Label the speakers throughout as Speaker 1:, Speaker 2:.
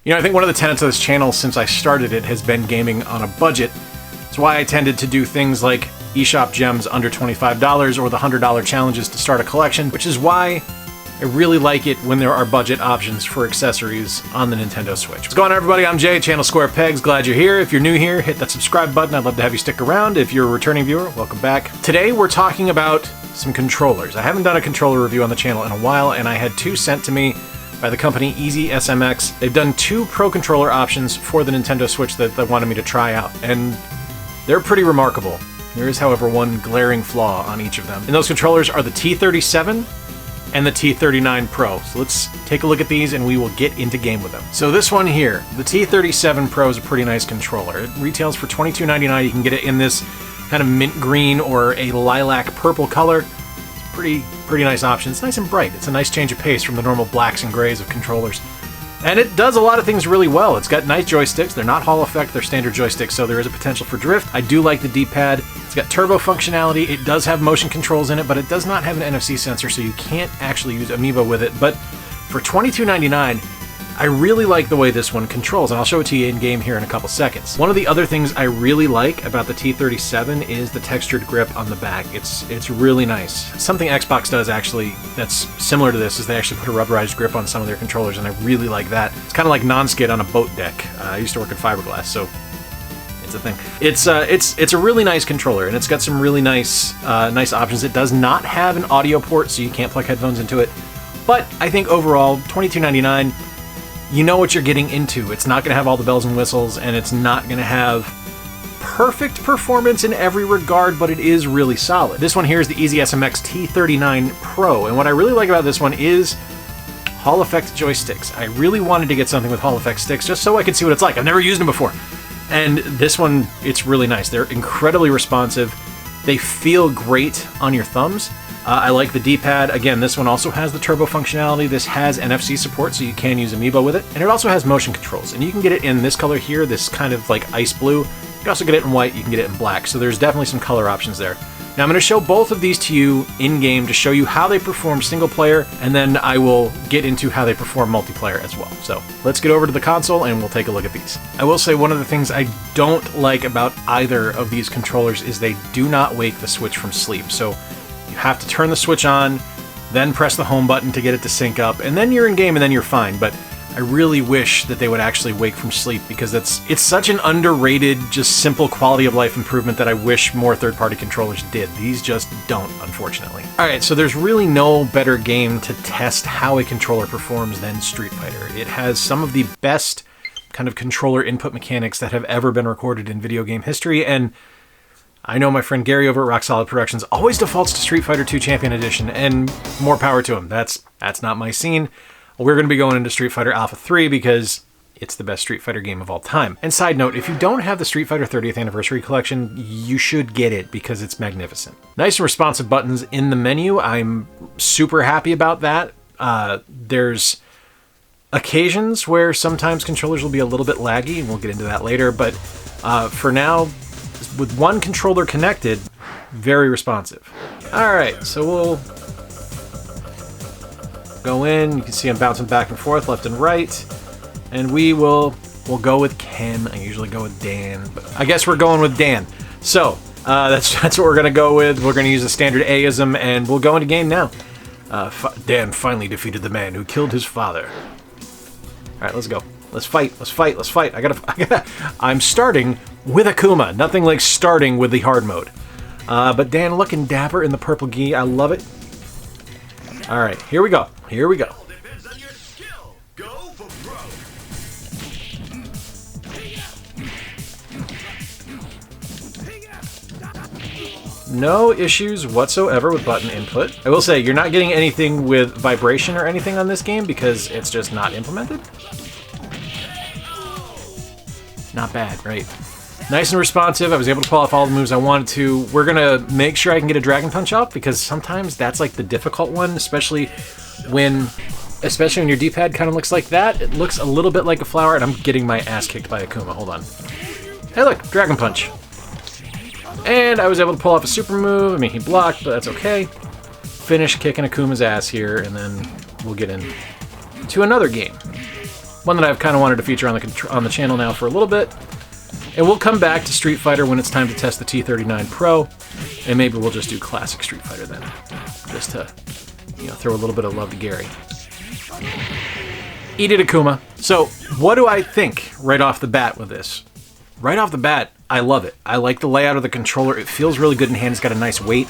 Speaker 1: You know, I think one of the tenets of this channel since I started it has been gaming on a budget. That's why I tended to do things like eShop gems under $25 or the $100 challenges to start a collection, which is why I really like it when there are budget options for accessories on the Nintendo Switch. What's going on, everybody? I'm Jay, channel Square Pegs. Glad you're here. If you're new here, hit that subscribe button. I'd love to have you stick around. If you're a returning viewer, welcome back. Today we're talking about some controllers. I haven't done a controller review on the channel in a while, and I had two sent to me by the company EasySMX. They've done two Pro Controller options for the Nintendo Switch that they wanted me to try out, and they're pretty remarkable. There is, however, one glaring flaw on each of them. And those controllers are the T37 and the T39 Pro. So let's take a look at these and we will get into game with them. So this one here, the T37 Pro is a pretty nice controller. It retails for $22.99. You can get it in this kind of mint green or a lilac purple color. Pretty nice option. It's nice and bright. It's a nice change of pace from the normal blacks and grays of controllers. And it does a lot of things really well. It's got nice joysticks. They're not Hall effect, they're standard joysticks, so there is a potential for drift. I do like the D-pad. It's got turbo functionality. It does have motion controls in it, but it does not have an NFC sensor, so you can't actually use Amiibo with it. But for $22.99, I really like the way this one controls, and I'll show it to you in game here in a couple seconds. One of the other things I really like about the T37 is the textured grip on the back. It's really nice. Something Xbox does actually that's similar to this is they actually put a rubberized grip on some of their controllers, and I really like that. It's kind of like non-skid on a boat deck. I used to work in fiberglass, so it's a thing. It's a really nice controller, and it's got some really nice options. It does not have an audio port, so you can't plug headphones into it. But I think overall, $22.99. You know what you're getting into. It's not going to have all the bells and whistles, and it's not going to have perfect performance in every regard, but it is really solid. This one here is the EasySMX T39 Pro, and what I really like about this one is Hall effect joysticks. I really wanted to get something with Hall effect sticks just so I could see what it's like. I've never used them before. And this one, it's really nice. They're incredibly responsive. They feel great on your thumbs. I like the D-pad. Again, this one also has the turbo functionality. This has NFC support, so you can use Amiibo with it. And it also has motion controls. And you can get it in this color here, this kind of like ice blue. You can also get it in white, you can get it in black. So there's definitely some color options there. Now I'm going to show both of these to you in-game to show you how they perform single player, and then I will get into how they perform multiplayer as well. So let's get over to the console and we'll take a look at these. I will say one of the things I don't like about either of these controllers is they do not wake the Switch from sleep. So you have to turn the Switch on, then press the home button to get it to sync up, and then you're in game and then you're fine. But I really wish that they would actually wake from sleep, because it's such an underrated, just simple quality of life improvement that I wish more third-party controllers did. These just don't, unfortunately. Alright, so there's really no better game to test how a controller performs than Street Fighter. It has some of the best kind of controller input mechanics that have ever been recorded in video game history, and I know my friend Gary over at Rock Solid Productions always defaults to Street Fighter II Champion Edition, and more power to him. That's not my scene. We're going to be going into Street Fighter Alpha 3 because it's the best Street Fighter game of all time. And side note, if you don't have the Street Fighter 30th Anniversary Collection, you should get it because it's magnificent. Nice and responsive buttons in the menu. I'm super happy about that. There's occasions where sometimes controllers will be a little bit laggy, and we'll get into that later, but for now, with one controller connected, very responsive. Alright, so we'll go in. You can see I'm bouncing back and forth, left and right. And we'll go with Ken. I usually go with Dan, but I guess we're going with Dan. So, that's what we're going to go with. We're going to use the standard A-ism, and we'll go into game now. Dan finally defeated the man who killed his father. Alright, let's go. Let's fight, let's fight, let's fight. I'm starting with Akuma. Nothing like starting with the hard mode. But Dan looking dapper in the purple gi. I love it. Alright, here we go. Here we go. No issues whatsoever with button input. I will say, you're not getting anything with vibration or anything on this game because it's just not implemented. Not bad, right? Nice and responsive. I was able to pull off all the moves I wanted to. We're gonna make sure I can get a Dragon Punch off, because sometimes that's like the difficult one, especially when your D-pad kind of looks like that. It looks a little bit like a flower, and I'm getting my ass kicked by Akuma. Hold on. Hey look, Dragon Punch. And I was able to pull off a super move. I mean, he blocked, but that's okay. Finish kicking Akuma's ass here, and then we'll get into another game. one that I've kind of wanted to feature on the channel now for a little bit. And we'll come back to Street Fighter when it's time to test the T39 Pro, and maybe we'll just do classic Street Fighter then, just to, you know, throw a little bit of love to Gary. Eat it, Akuma. So, what do I think right off the bat with this? Right off the bat, I love it. I like the layout of the controller. It feels really good in hand. It's got a nice weight.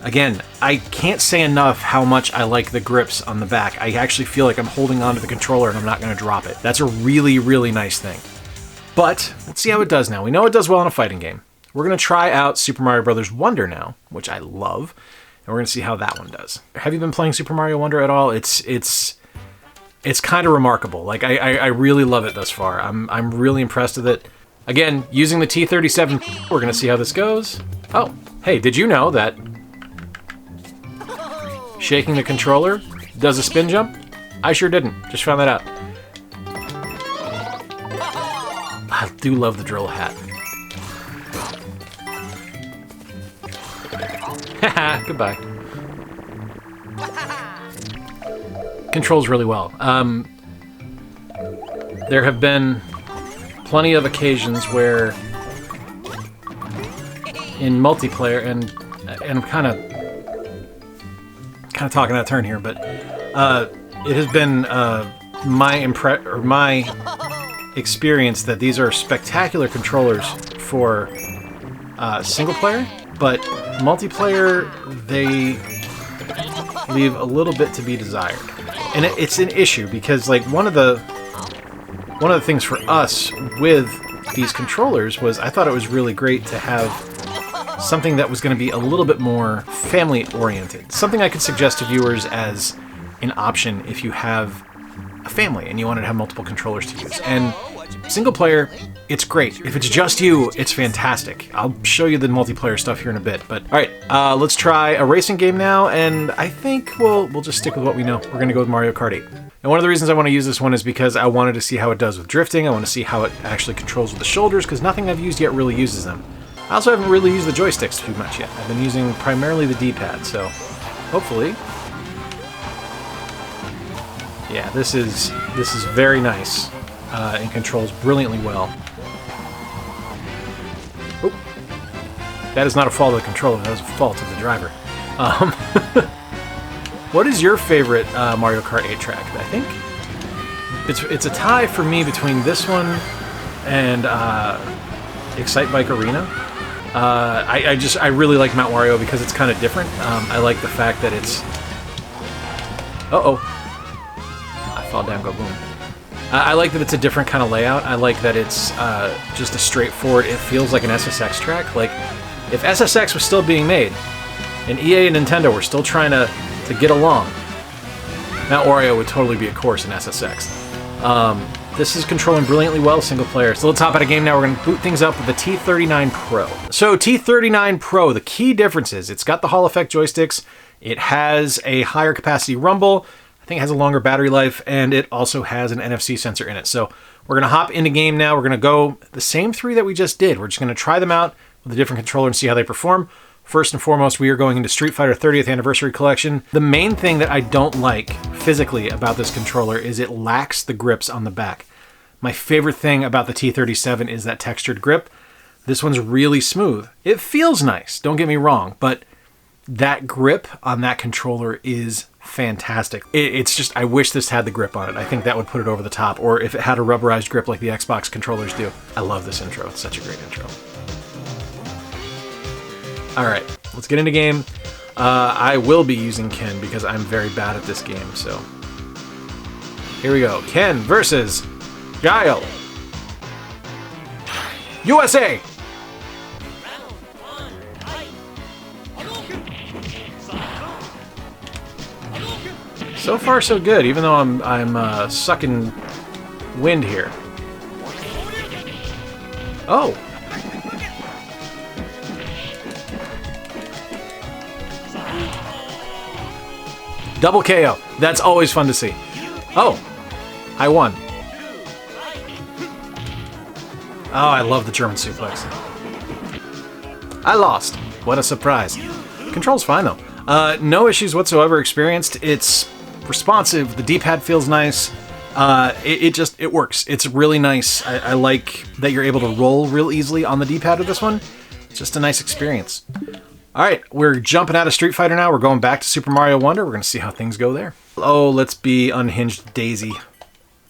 Speaker 1: Again, I can't say enough how much I like the grips on the back. I actually feel like I'm holding onto the controller and I'm not going to drop it. That's a really, really nice thing. But let's see how it does now. We know it does well in a fighting game. We're going to try out Super Mario Bros. Wonder now, which I love, and we're going to see how that one does. Have you been playing Super Mario Wonder at all? It's kind of remarkable. Like I really love it thus far. I'm really impressed with it. Again, using the T37, we're going to see how this goes. Oh, hey, did you know that shaking the controller does a spin jump? I sure didn't. Just found that out. I do love the drill hat. Haha, goodbye. Controls really well. There have been plenty of occasions where in multiplayer, and I'm kind of talking out of turn here, but it has been my experience that these are spectacular controllers for single player, but multiplayer they leave a little bit to be desired, and it's an issue because like one of the things for us with these controllers was I thought it was really great to have something that was going to be a little bit more family oriented, something I could suggest to viewers as an option if you have a family and you wanted to have multiple controllers to use. And single player, it's great. If it's just you, it's fantastic. I'll show you the multiplayer stuff here in a bit. But all right, let's try a racing game now, and I think we'll just stick with what we know. We're gonna go with Mario Kart 8. And one of the reasons I want to use this one is because I wanted to see how it does with drifting. I want to see how it actually controls with the shoulders, because nothing I've used yet really uses them. I also haven't really used the joysticks too much yet. I've been using primarily the D-pad, so hopefully. Yeah, this is very nice and controls brilliantly well. Oop. That is not a fault of the controller, that was a fault of the driver. What is your favorite Mario Kart 8 track? I think it's a tie for me between this one and Excite Bike Arena. I really like Mount Wario because it's kind of different. I like the fact that it's... Uh-oh. I fall down, go boom. I like that it's a different kind of layout. I like that it's just a straightforward... It feels like an SSX track. Like, if SSX was still being made, and EA and Nintendo were still trying to get along, Mount Wario would totally be a course in SSX. This is controlling brilliantly well single player. So let's hop out of game now. We're going to boot things up with the T39 Pro. So T39 Pro, the key difference is it's got the Hall effect joysticks, it has a higher capacity rumble, I think it has a longer battery life, and it also has an NFC sensor in it. So we're going to hop into game now. We're going to go the same three that we just did. We're just going to try them out with a different controller and see how they perform. First and foremost, we are going into Street Fighter 30th Anniversary Collection. The main thing that I don't like physically about this controller is it lacks the grips on the back. My favorite thing about the T37 is that textured grip. This one's really smooth. It feels nice, don't get me wrong, but that grip on that controller is fantastic. It's just, I wish this had the grip on it. I think that would put it over the top, or if it had a rubberized grip like the Xbox controllers do. I love this intro. It's such a great intro. All right, let's get into game. I will be using Ken because I'm very bad at this game, so. Here we go. Ken versus Guile. USA! So far, so good, even though I'm sucking wind here. Oh! Double KO. That's always fun to see. Oh, I won. Oh, I love the German suplex. I lost. What a surprise. Control's fine though. No issues whatsoever experienced. It's responsive. The D-pad feels nice. It works. It's really nice. I like that you're able to roll real easily on the D-pad of this one. It's just a nice experience. All right, we're jumping out of Street Fighter now. We're going back to Super Mario Wonder. We're going to see how things go there. Oh, let's be Unhinged Daisy.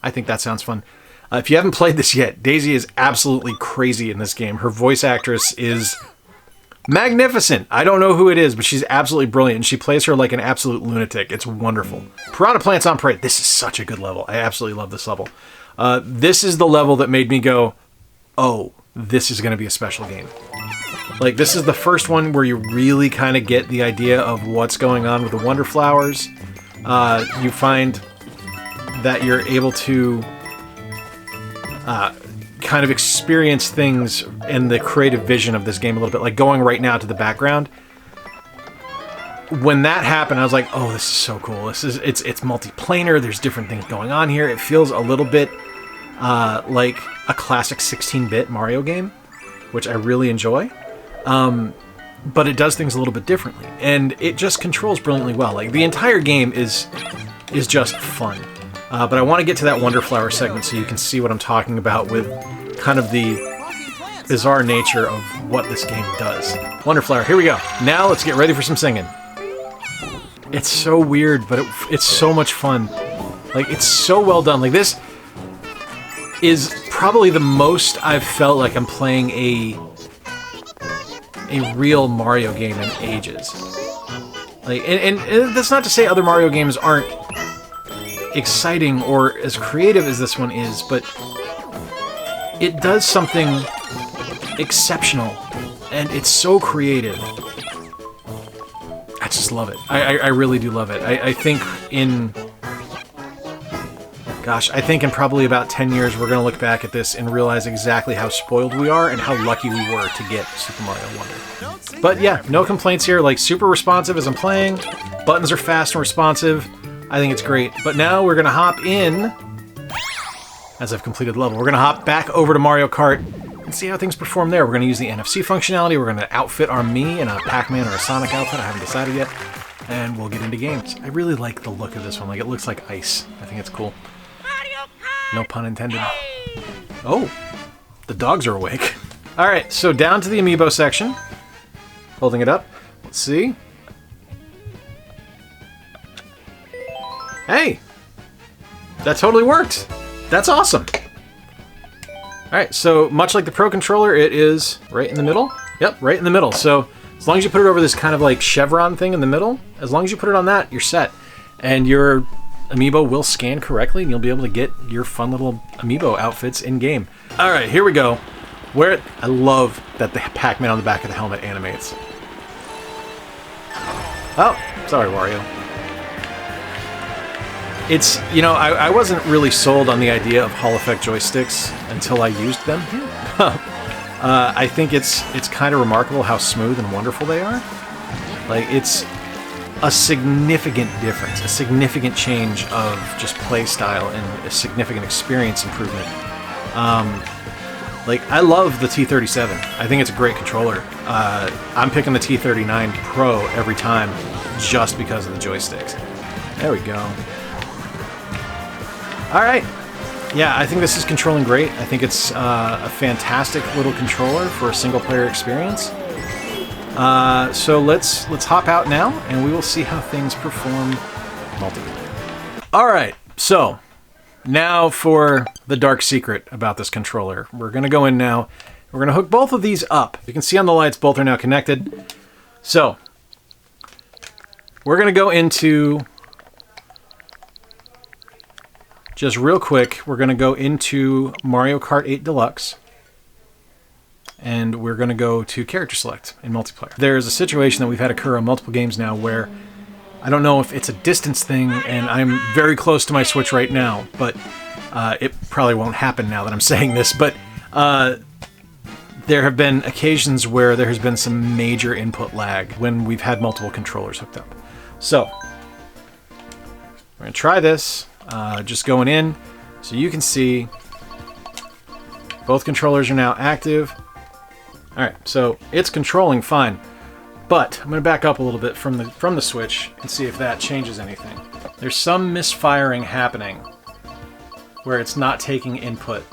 Speaker 1: I think that sounds fun. If you haven't played this yet, Daisy is absolutely crazy in this game. Her voice actress is magnificent. I don't know who it is, but she's absolutely brilliant. She plays her like an absolute lunatic. It's wonderful. Piranha Plants on Parade. This is such a good level. I absolutely love this level. This is the level that made me go, oh, this is going to be a special game. Like, this is the first one where you really kind of get the idea of what's going on with the Wonder Flowers. You find that you're able to kind of experience things in the creative vision of this game a little bit, like going right now to the background. When that happened, I was like, oh, this is so cool. It's multiplanar. There's different things going on here. It feels a little bit like a classic 16-bit Mario game, which I really enjoy. But it does things a little bit differently, and it just controls brilliantly well. Like, the entire game is just fun. But I want to get to that Wonder Flower segment so you can see what I'm talking about with kind of the bizarre nature of what this game does. Wonder Flower, here we go. Now let's get ready for some singing. It's so weird, but it's so much fun. Like, it's so well done. Like, this is probably the most I've felt like I'm playing a real Mario game in ages. Like, and that's not to say other Mario games aren't exciting or as creative as this one is, but it does something exceptional, and it's so creative. I just love it. I really do love it. I think in probably about 10 years we're going to look back at this and realize exactly how spoiled we are and how lucky we were to get Super Mario Wonder. But yeah, no complaints here. Like, super responsive as I'm playing. Buttons are fast and responsive. I think it's great. But now we're going to hop in, as I've completed the level, we're going to hop back over to Mario Kart and see how things perform there. We're going to use the NFC functionality. We're going to outfit our Mii in a Pac-Man or a Sonic outfit. I haven't decided yet. And we'll get into games. I really like the look of this one. Like, it looks like ice. I think it's cool. No pun intended. Oh, the dogs are awake. All right, so down to the amiibo section. Holding it up. Let's see. Hey, that totally worked. That's awesome. All right, so much like the Pro Controller, it is right in the middle. Yep, right in the middle. So as long as you put it over this kind of like chevron thing in the middle, as long as you put it on that, you're set. And your amiibo will scan correctly, and you'll be able to get your fun little amiibo outfits in-game. All right, here we go. I love that the Pac-Man on the back of the helmet animates. Oh, sorry, Wario. It's, you know, I wasn't really sold on the idea of Hall Effect joysticks until I used them. I think it's kind of remarkable how smooth and wonderful they are. Like, it's a significant difference, a significant change of just play style and a significant experience improvement. Like, I love the T37. I think it's a great controller. I'm picking the T39 Pro every time just because of the joysticks. There we go. All right. Yeah, I think this is controlling great. I think it's a fantastic little controller for a single-player experience. So let's hop out now, and we will see how things perform multiplayer. All right, so now for the dark secret about this controller. We're going to go in now. We're going to hook both of these up. You can see on the lights, both are now connected. So we're going to go into, just real quick, we're going to go into Mario Kart 8 Deluxe. And we're going to go to character select in multiplayer. There's a situation that we've had occur on multiple games now where I don't know if it's a distance thing, and I'm very close to my Switch right now, but it probably won't happen now that I'm saying this, but there have been occasions where there has been some major input lag when we've had multiple controllers hooked up. So, we're going to try this, just going in, so you can see both controllers are now active. Alright, so it's controlling fine, but I'm going to back up a little bit from the Switch and see if that changes anything. There's some misfiring happening where it's not taking input.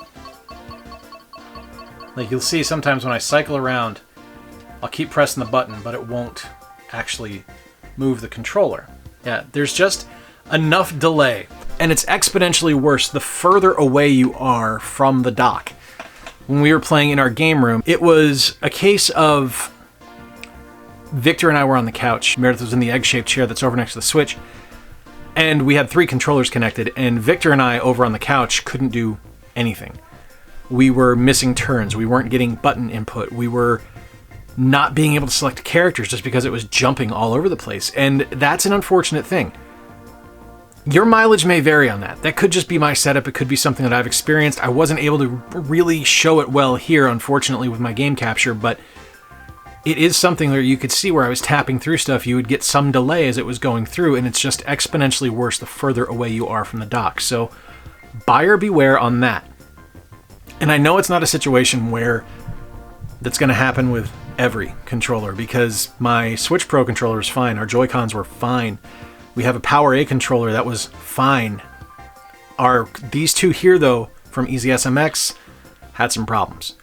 Speaker 1: Like you'll see sometimes when I cycle around, I'll keep pressing the button, but it won't actually move the controller. Yeah, there's just enough delay, and it's exponentially worse the further away you are from the dock. When we were playing in our game room, it was a case of Victor and I were on the couch. Meredith was in the egg-shaped chair that's over next to the Switch, and we had 3 controllers connected, and Victor and I over on the couch couldn't do anything. We were missing turns. We weren't getting button input. We were not being able to select characters just because it was jumping all over the place. And that's an unfortunate thing. Your mileage may vary on that. That could just be my setup. It could be something that I've experienced. I wasn't able to really show it well here, unfortunately, with my game capture, but it is something where you could see where I was tapping through stuff. You would get some delay as it was going through, and it's just exponentially worse the further away you are from the dock. So buyer beware on that. And I know it's not a situation where that's going to happen with every controller, because my Switch Pro controller was fine. Our Joy-Cons were fine. We have a Power A controller that was fine. These two here, though, from EasySMX, had some problems.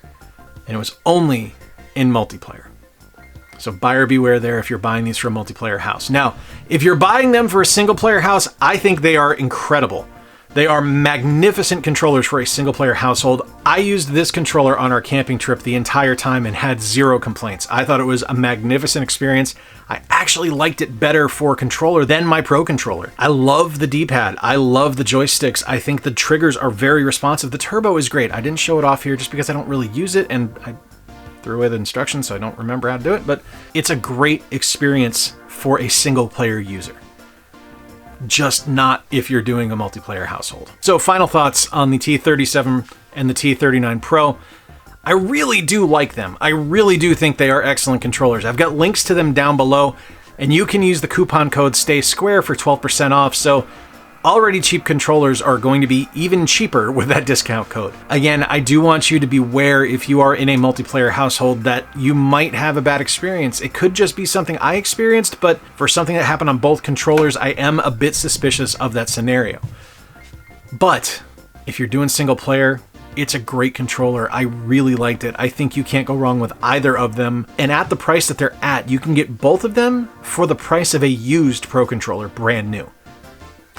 Speaker 1: And it was only in multiplayer. So buyer beware there if you're buying these for a multiplayer house. Now, if you're buying them for a single-player house, I think they are incredible. They are magnificent controllers for a single-player household. I used this controller on our camping trip the entire time and had 0 complaints. I thought it was a magnificent experience. I actually liked it better for a controller than my Pro controller. I love the D-pad. I love the joysticks. I think the triggers are very responsive. The turbo is great. I didn't show it off here just because I don't really use it, and I threw away the instructions, so I don't remember how to do it, but it's a great experience for a single-player user. Just not if you're doing a multiplayer household. So final thoughts on the T37 and the T39 Pro. I really do like them. I really do think they are excellent controllers. I've got links to them down below, and you can use the coupon code STAYSQUARE for 12% off. So already cheap controllers are going to be even cheaper with that discount code. Again, I do want you to beware if you are in a multiplayer household that you might have a bad experience. It could just be something I experienced, but for something that happened on both controllers, I am a bit suspicious of that scenario. But if you're doing single player, it's a great controller. I really liked it. I think you can't go wrong with either of them. And at the price that they're at, you can get both of them for the price of a used Pro controller, brand new.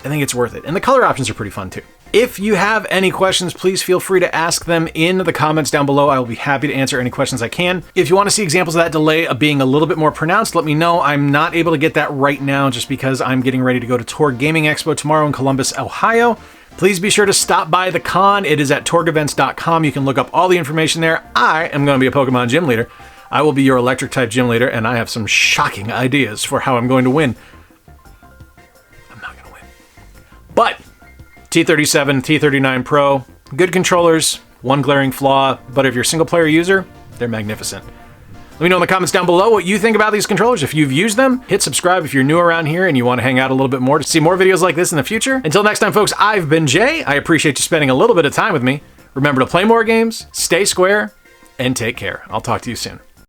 Speaker 1: I think it's worth it. And the color options are pretty fun too. If you have any questions, please feel free to ask them in the comments down below. I will be happy to answer any questions I can. If you want to see examples of that delay of being a little bit more pronounced, let me know. I'm not able to get that right now just because I'm getting ready to go to Torg Gaming Expo tomorrow in Columbus, Ohio. Please be sure to stop by the con. It is at torgevents.com. You can look up all the information there. I am going to be a Pokemon gym leader. I will be your electric type gym leader, and I have some shocking ideas for how I'm going to win. But T37, T39 Pro, good controllers, one glaring flaw, but if you're a single player user, they're magnificent. Let me know in the comments down below what you think about these controllers. If you've used them, hit subscribe if you're new around here and you want to hang out a little bit more to see more videos like this in the future. Until next time, folks, I've been Jay. I appreciate you spending a little bit of time with me. Remember to play more games, stay square, and take care. I'll talk to you soon.